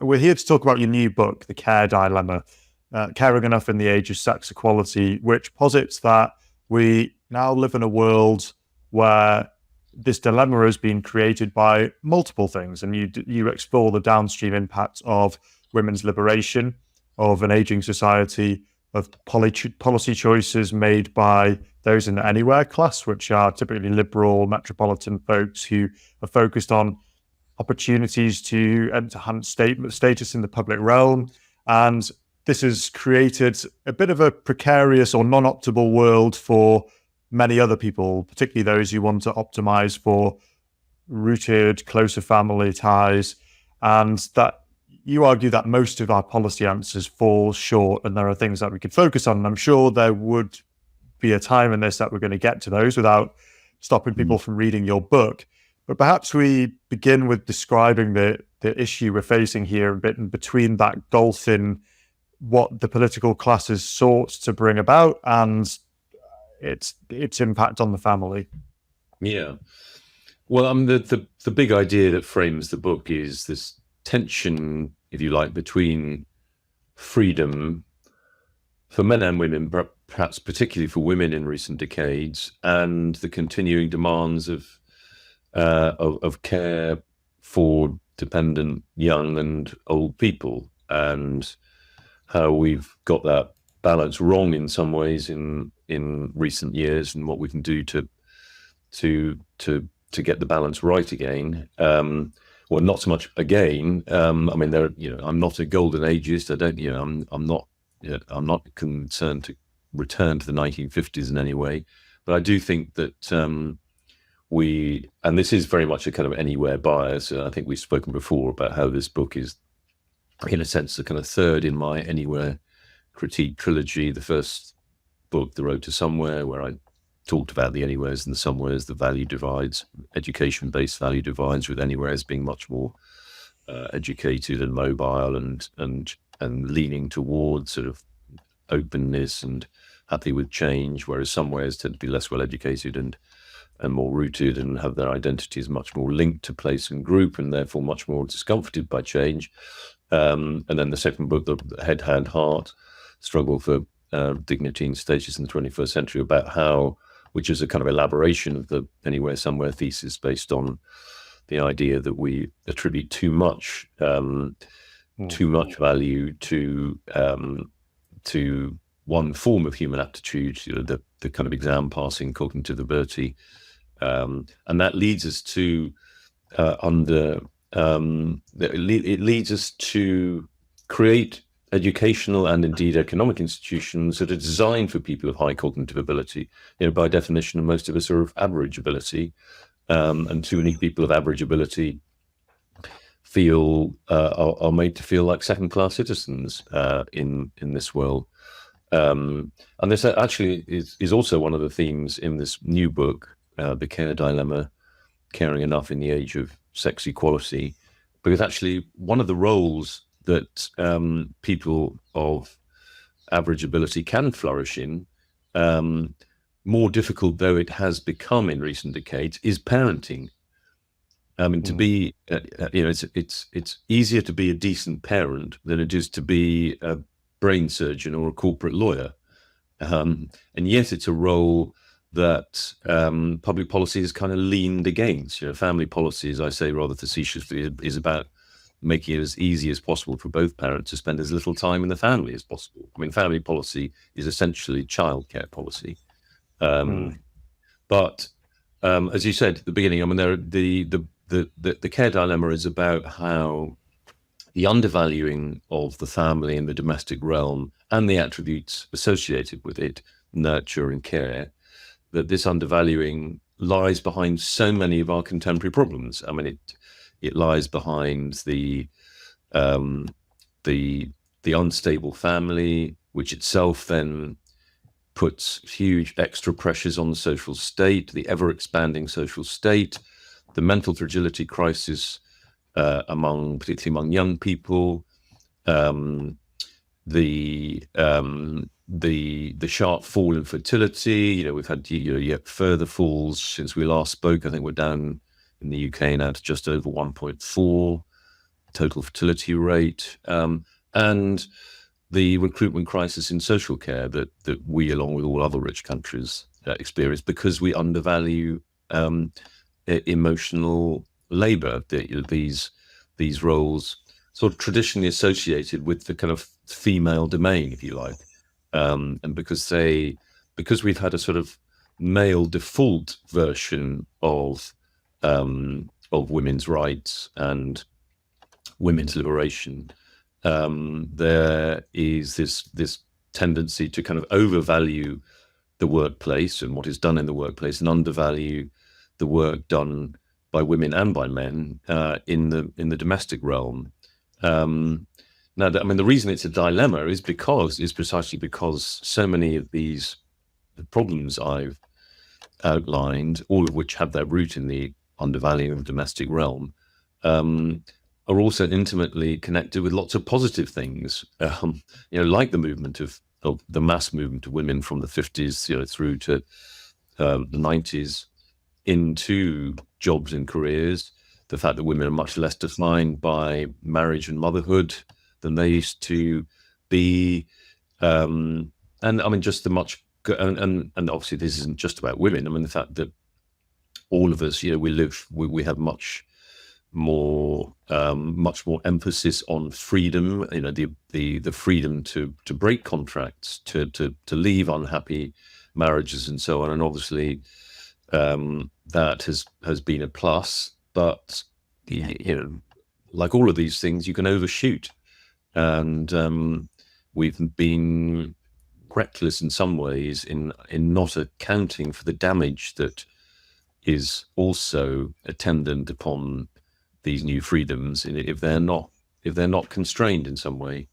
we're here to talk about your new book, The Care Dilemma, Caring Enough in the Age of Sex Equality, which posits that we now live in a world where this dilemma has been created by multiple things, and you explore the downstream impact of women's liberation, of an aging society, of policy choices made by those in the anywhere class, which are typically liberal metropolitan folks who are focused on opportunities to enhance status in the public realm. And this has created a bit of a precarious or non-optimal world for many other people, particularly those who want to optimize for rooted, closer family ties. And that you argue that most of our policy answers fall short, and there are things that we could focus on. And I'm sure there would be a time in this that we're going to get to those without stopping people from reading your book. But perhaps we begin with describing the issue we're facing here a bit, in between that gulf in what the political classes sought to bring about and its impact on the family. Yeah. Well, the big idea that frames the book is this tension, if you like, between freedom for men and women, but perhaps particularly for women in recent decades, and the continuing demands of care for dependent young and old people, and how we've got that balance wrong in some ways in recent years, and what we can do to get the balance right again. Well, not so much again. I mean, I'm not a golden ageist. I don't, I'm not concerned to return to the 1950s in any way, but I do think that and this is very much a kind of anywhere bias. I think we've spoken before about how this book is, in a sense, the kind of third in my anywhere critique trilogy. The first book, The Road to Somewhere, where I talked about the anywheres and the somewheres, the value divides, education-based value divides, with anywheres being much more educated and mobile and leaning towards sort of openness and happy with change, whereas somewheres tend to be less well educated and more rooted and have their identities much more linked to place and group, and therefore much more discomforted by change. And then the second book, The Head, Hand, Heart, Struggle for Dignity and Status in the 21st Century, about how, which is a kind of elaboration of the anywhere, somewhere thesis based on the idea that we attribute too much value to one form of human aptitude, the kind of exam passing cognitive ability. And that leads us to it leads us to create educational and indeed economic institutions that are designed for people of high cognitive ability. By definition, most of us are of average ability, and too many people of average ability are made to feel like second-class citizens in this world. And this actually is also one of the themes in this new book, The Care Dilemma, Caring Enough in the Age of Sex Equality, because actually one of the roles that people of average ability can flourish in, more difficult though it has become in recent decades, is parenting. I mean, to be, it's easier to be a decent parent than it is to be a brain surgeon or a corporate lawyer. And yet it's a role that public policy has kind of leaned against. Family policy, as I say rather facetiously, is about making it as easy as possible for both parents to spend as little time in the family as possible. I mean, family policy is essentially childcare policy. But as you said at the beginning, I mean, the care dilemma is about how the undervaluing of the family in the domestic realm and the attributes associated with it, nurture and care, that this undervaluing lies behind so many of our contemporary problems. I mean, it lies behind the unstable family, which itself then puts huge extra pressures on the social state, the ever-expanding social state, the mental fragility crisis particularly among young people, the sharp fall in fertility. We've had yet further falls since we last spoke. I think we're down in the UK now to just over 1.4 total fertility rate, and the recruitment crisis in social care that we, along with all other rich countries, experience because we undervalue emotional labour. These roles sort of traditionally associated with the kind of female domain, if you like, and because we've had a sort of male default version of women's rights and women's liberation, there is this tendency to kind of overvalue the workplace and what is done in the workplace, and undervalue the work done by women and by men in the domestic realm. Now, I mean, the reason it's a dilemma is precisely because so many of these problems I've outlined, all of which have their root in the undervaluing of the domestic realm, are also intimately connected with lots of positive things, like the movement of the mass movement of women from the 50s, through to the 90s into jobs and careers. The fact that women are much less defined by marriage and motherhood than they used to be, and I mean, just the much and obviously this isn't just about women. I mean, the fact that all of us, we have much more emphasis on freedom. The freedom to break contracts, to leave unhappy marriages, and so on. And obviously, that has been a plus. But like all of these things, you can overshoot, and we've been reckless in some ways in not accounting for the damage that is also attendant upon these new freedoms if they're not constrained in some way.